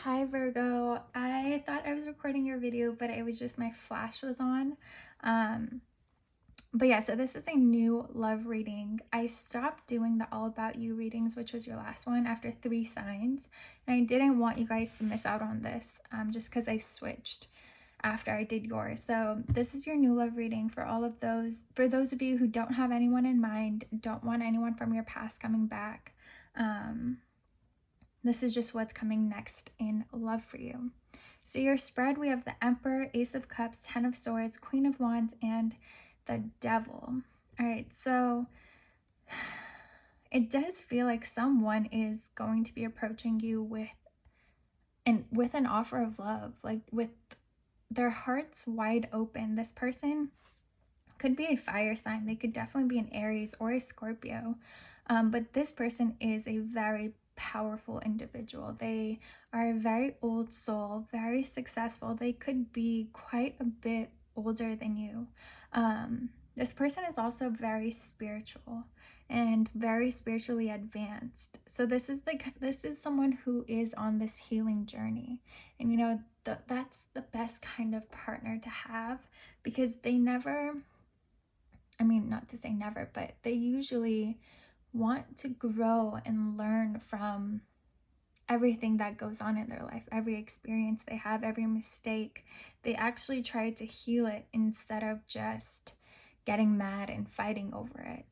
Hi Virgo. I thought I was recording your video, but it was just my flash was on. Um, but yeah, so this is a new love reading. I stopped doing the all about you readings, which was your last one, after 3 signs. And I didn't want you guys to miss out on this just because I switched after I did yours. So this is your new love reading for those of you who don't have anyone in mind, don't want anyone from your past coming back. This is just what's coming next in love for you. So your spread, we have the Emperor, Ace of Cups, Ten of Swords, Queen of Wands, and the Devil. All right, so it does feel like someone is going to be approaching you with an offer of love, like with their hearts wide open. This person could be a fire sign. They could definitely be an Aries or a Scorpio. But this person is a very powerful individual. They are a very old soul, very successful. They could be quite a bit older than you. This person is also very spiritual and very spiritually advanced. So this is someone who is on this healing journey. And you know, that's the best kind of partner to have, because they never, I mean, not to say never, but they usually want to grow and learn from everything that goes on in their life, every experience they have, every mistake. They actually try to heal it instead of just getting mad and fighting over it.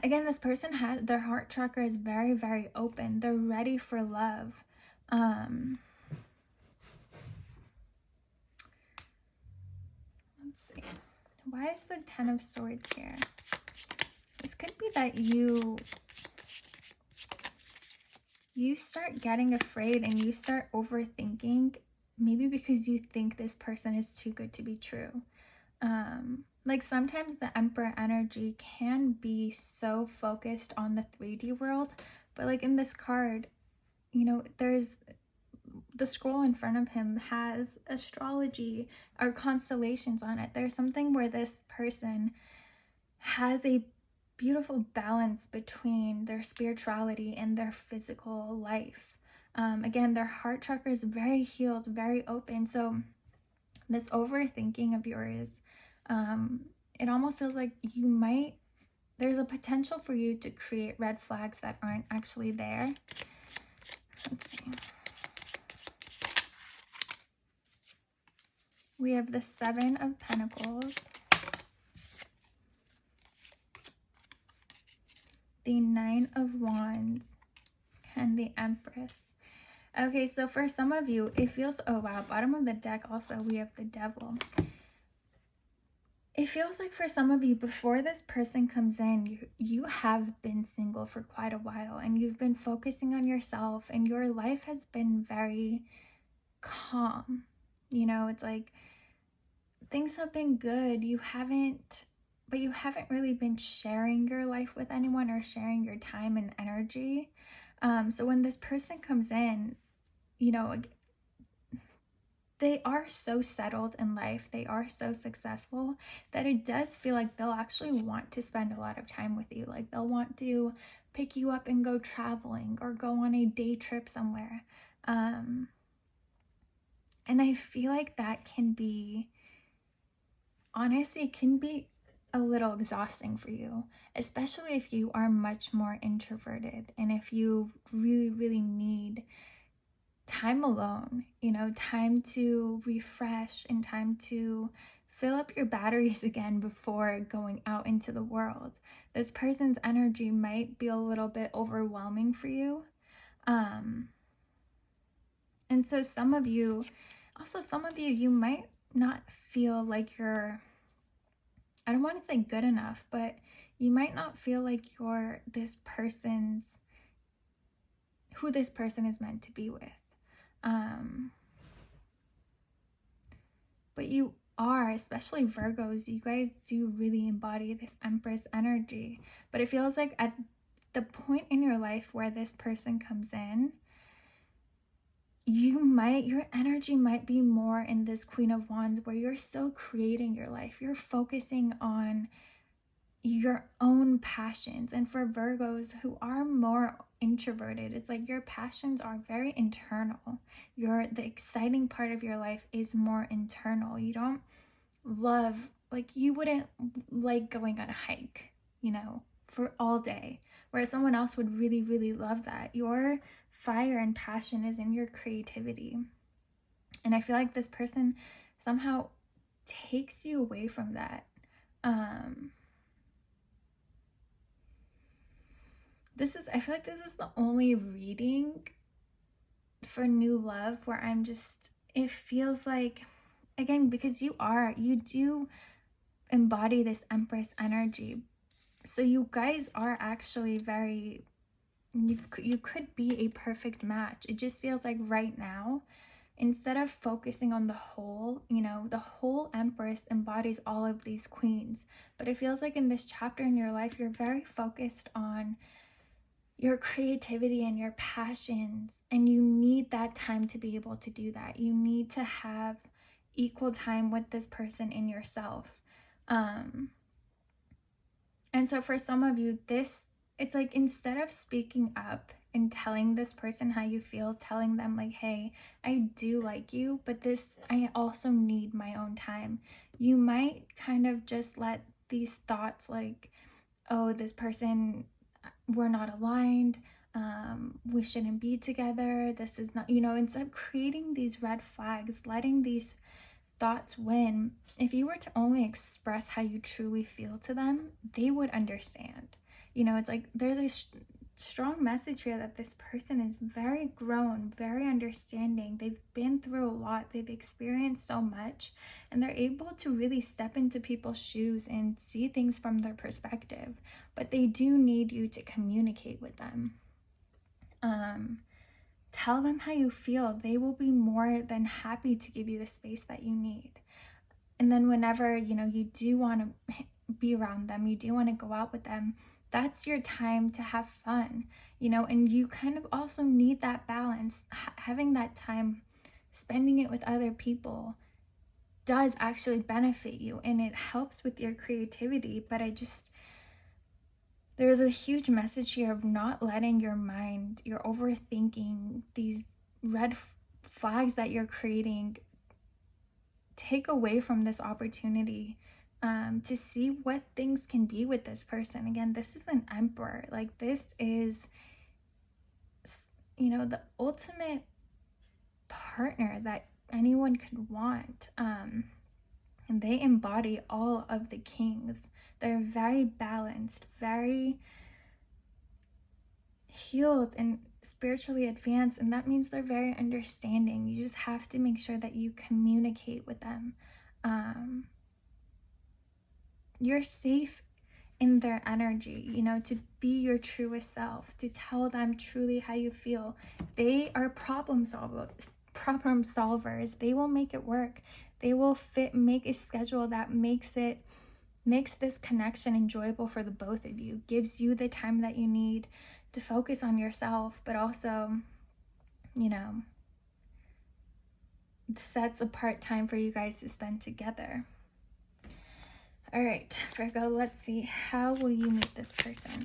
Again, this person has their heart chakra is very, very open. They're ready for love. Let's see. Why is the Ten of Swords here? This could be that you start getting afraid and you start overthinking, maybe because you think this person is too good to be true. Like sometimes the Emperor energy can be so focused on the 3D world, but like in this card, you know, there's the scroll in front of him has astrology or constellations on it. There's something where this person has a beautiful balance between their spirituality and their physical life. Again, their heart chakra is very healed, very open. So this overthinking of yours, it almost feels like there's a potential for you to create red flags that aren't actually there. Let's see. We have the Seven of Pentacles, the Nine of Wands, and the Empress. Okay, so for some of you, it feels, oh wow, bottom of the deck also, we have the Devil. It feels like for some of you, before this person comes in, you have been single for quite a while, and you've been focusing on yourself, and your life has been very calm. You know, it's like things have been good. You haven't really been sharing your life with anyone or sharing your time and energy. So when this person comes in, you know, they are so settled in life, they are so successful, that it does feel like they'll actually want to spend a lot of time with you. Like they'll want to pick you up and go traveling or go on a day trip somewhere. And I feel like that can be, honestly, it can be a little exhausting for you, especially if you are much more introverted and if you really, really need time alone, you know, time to refresh and time to fill up your batteries again before going out into the world. This person's energy might be a little bit overwhelming for you. And so some of you, you might not feel like you're, I don't want to say good enough, but you might not feel like you're who this person is meant to be with. But you are, especially Virgos, you guys do really embody this Empress energy. But it feels like at the point in your life where this person comes in, your energy might be more in this Queen of Wands, where you're still creating your life. You're focusing on your own passions. And for Virgos who are more introverted, it's like your passions are very internal. The exciting part of your life is more internal. You don't love, like, you wouldn't like going on a hike, for all day, whereas someone else would really, really love that. Your fire and passion is in your creativity. And I feel like this person somehow takes you away from that. I feel like this is the only reading for new love where it feels like, again, because you do embody this Empress energy. So you guys are actually you could be a perfect match. It just feels like right now, instead of focusing on the whole, the whole Empress embodies all of these queens. But it feels like in this chapter in your life, you're very focused on your creativity and your passions, and you need that time to be able to do that. You need to have equal time with this person in yourself. And so for some of you, it's like, instead of speaking up and telling this person how you feel, telling them like, hey, I do like you, but I also need my own time. You might kind of just let these thoughts like, oh, this person, we're not aligned, we shouldn't be together, this is not, instead of creating these red flags, letting these thoughts win, if you were to only express how you truly feel to them, they would understand. It's like there's a strong message here that this person is very grown, very understanding. They've been through a lot, they've experienced so much, and they're able to really step into people's shoes and see things from their perspective. But they do need you to communicate with them. Tell them how you feel. They will be more than happy to give you the space that you need. And then whenever, you do want to be around them, you do want to go out with them, that's your time to have fun, and you kind of also need that balance. Having that time, spending it with other people does actually benefit you, and it helps with your creativity. But there's a huge message here of not letting your mind, your overthinking, these red flags that you're creating, take away from this opportunity to see what things can be with this person. Again, this is an emperor. Like, this is, the ultimate partner that anyone could want. And they embody all of the kings. They're very balanced, very healed and spiritually advanced, and that means they're very understanding. You just have to make sure that you communicate with them. You're safe in their energy, to be your truest self, to tell them truly how you feel. They are problem solvers. They will make it work. They will make a schedule that makes this connection enjoyable for the both of you, gives you the time that you need to focus on yourself, but also, sets apart time for you guys to spend together. All right, Virgo, let's see. How will you meet this person?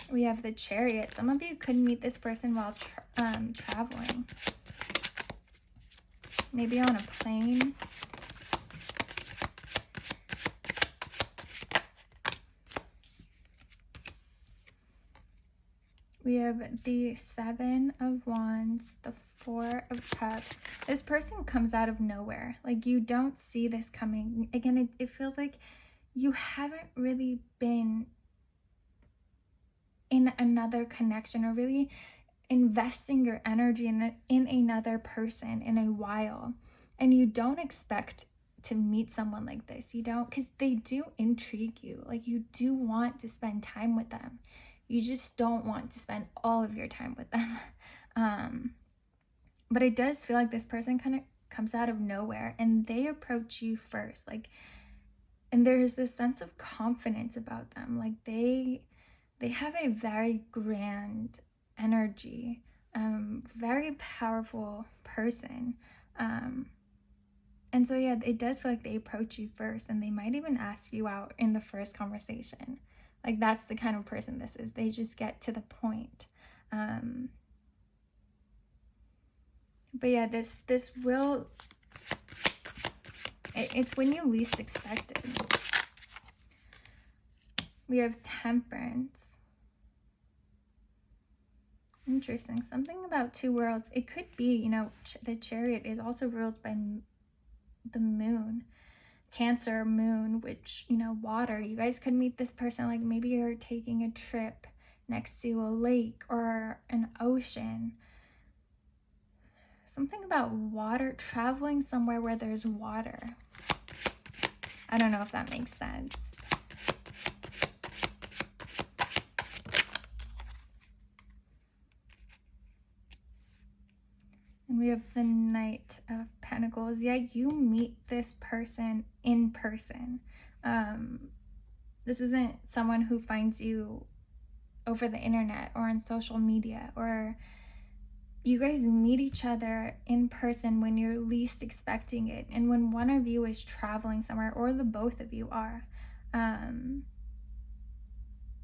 We have the Chariot. Some of you could meet this person while traveling. Maybe on a plane. We have the Seven of Wands, the Four of Cups. This person comes out of nowhere. Like, you don't see this coming. Again, it feels like you haven't really been in another connection or really investing your energy in another person in a while. And you don't expect to meet someone like this. You don't, because they do intrigue you. Like, you do want to spend time with them. You just don't want to spend all of your time with them. But it does feel like this person kind of comes out of nowhere and they approach you first. Like, and there's this sense of confidence about them. Like, they have a very grand energy, very powerful person. And so, yeah, it does feel like they approach you first, and they might even ask you out in the first conversation. Like, that's the kind of person this is. They just get to the point. But yeah, this will, it's when you least expect it. We have Temperance. Interesting. Something about two worlds. It could be, you know, the Chariot is also ruled by the moon. Cancer moon, which, you know, water. You guys could meet this person, like maybe you're taking a trip next to a lake or an ocean. Something about water, traveling somewhere where there's water. I don't know if that makes sense. And we have the Knight of Pentacles. Yeah, you meet this person in person. This isn't someone who finds you over the internet or on social media, or you guys meet each other in person when you're least expecting it, and when one of you is traveling somewhere, or the both of you are.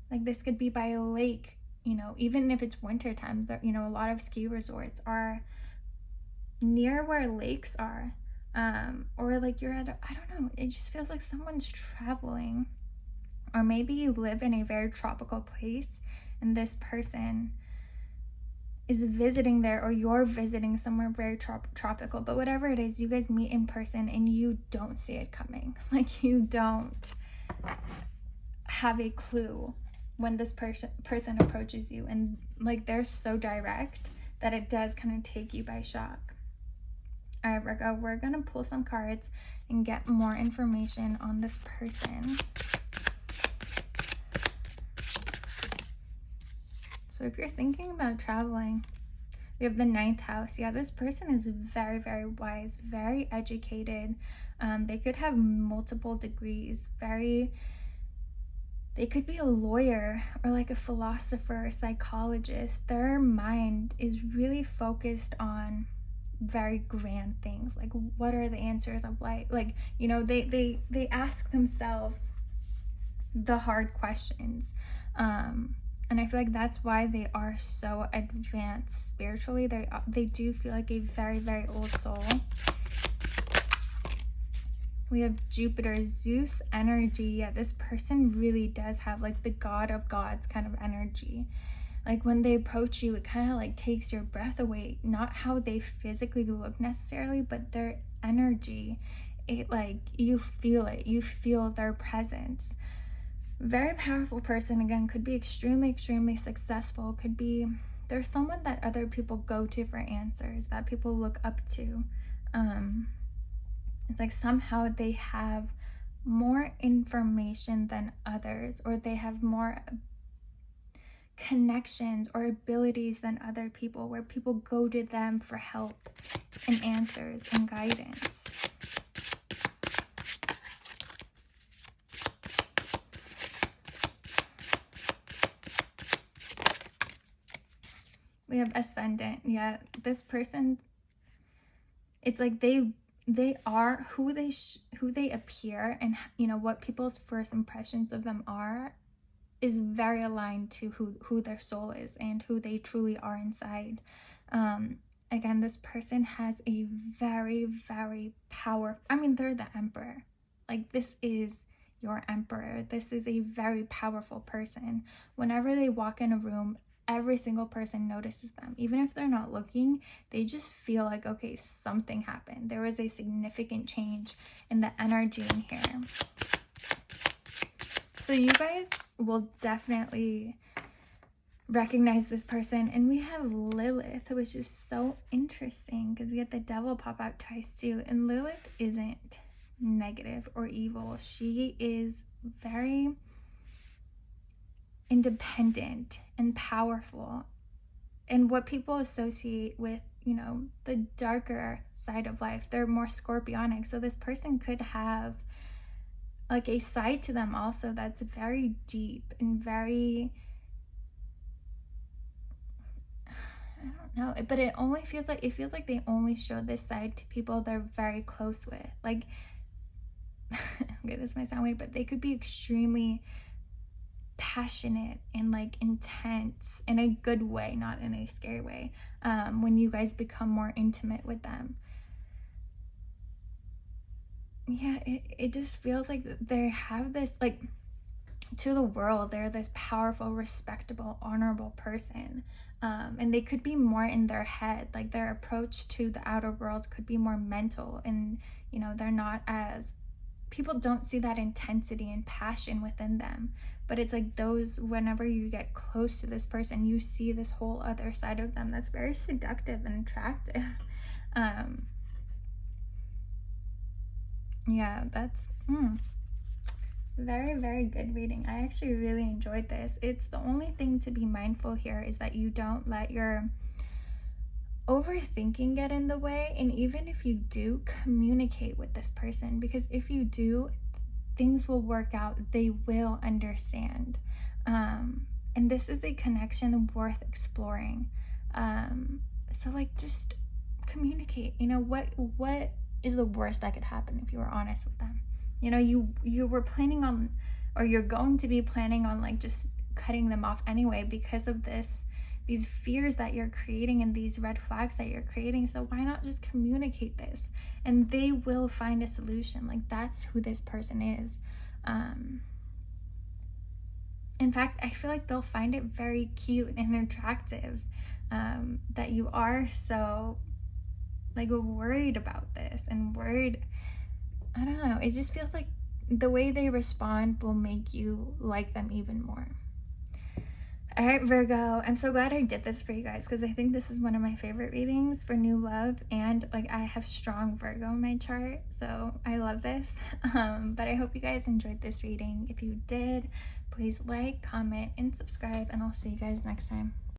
Like, this could be by a lake, you know, even if it's wintertime. You know, a lot of ski resorts are near where lakes are, or like you're at I don't know, it just feels like someone's traveling. Or maybe you live in a very tropical place and this person is visiting there, or you're visiting somewhere very tropical. But whatever it is, you guys meet in person and you don't see it coming. Like, you don't have a clue when this person approaches you, and like they're so direct that it does kind of take you by shock. All right, Virgo, we're gonna pull some cards and get more information on this person. So if you're thinking about traveling, we have the 9th house. Yeah, this person is very, very wise, very educated. They could have multiple degrees. They could be a lawyer or like a philosopher, a psychologist. Their mind is really focused on very grand things. Like, what are the answers of life? Like, you know, they ask themselves the hard questions. And I feel like that's why they are so advanced spiritually. They do feel like a very, very old soul. We have Jupiter, Zeus energy. Yeah, this person really does have like the god of gods kind of energy. Like, when they approach you, it kind of like takes your breath away. Not how they physically look necessarily, but their energy. It, like, you feel it. You feel their presence. Very powerful person. Again, could be extremely, extremely successful. Could be, there's someone that other people go to for answers, that people look up to. It's like somehow they have more information than others, or they have more connections or abilities than other people, where people go to them for help and answers and guidance. We have Ascendant. Yeah, this person, it's like they are who they appear, and you know what people's first impressions of them are is very aligned to who their soul is and who they truly are inside. Again, this person has a very, very powerful, I mean, they're the emperor. Like, this is your emperor. This is a very powerful person. Whenever they walk in a room, every single person notices them. Even if they're not looking, they just feel like, okay, something happened. There was a significant change in the energy in here. So you guys will definitely recognize this person. And we have Lilith, which is so interesting because we had the devil pop out twice too. And Lilith isn't negative or evil. She is very independent and powerful, and what people associate with, you know, the darker side of life. They're more scorpionic. So this person could have like a side to them also that's very deep and very, I don't know, but it feels like they only show this side to people they're very close with. Like, okay, this might sound weird, but they could be extremely passionate and like intense in a good way, not in a scary way, when you guys become more intimate with them. Yeah, it just feels like they have this, like, to the world, they're this powerful, respectable, honorable person. And they could be more in their head, like their approach to the outer world could be more mental, and you know, they're not as, people don't see that intensity and passion within them. But it's like those, whenever you get close to this person, you see this whole other side of them that's very seductive and attractive. Yeah, that's very, very good reading. I actually really enjoyed this. It's the only thing to be mindful here is that you don't let your overthinking get in the way. And even if you do, communicate with this person, because if you do, things will work out. They will understand. And this is a connection worth exploring. So like, just communicate. You know, what is the worst that could happen if you were honest with them? You know, you were planning on, or you're going to be planning on, like, just cutting them off anyway because of these fears that you're creating and these red flags that you're creating. So why not just communicate this, and they will find a solution. Like, that's who this person is. In fact, I feel like they'll find it very cute and attractive, that you are so, like, worried about this and worried. I don't know, it just feels like the way they respond will make you like them even more. All right, Virgo, I'm so glad I did this for you guys, because I think this is one of my favorite readings for new love, and like, I have strong Virgo in my chart, so I love this. But I hope you guys enjoyed this reading. If you did, please like, comment, and subscribe, and I'll see you guys next time.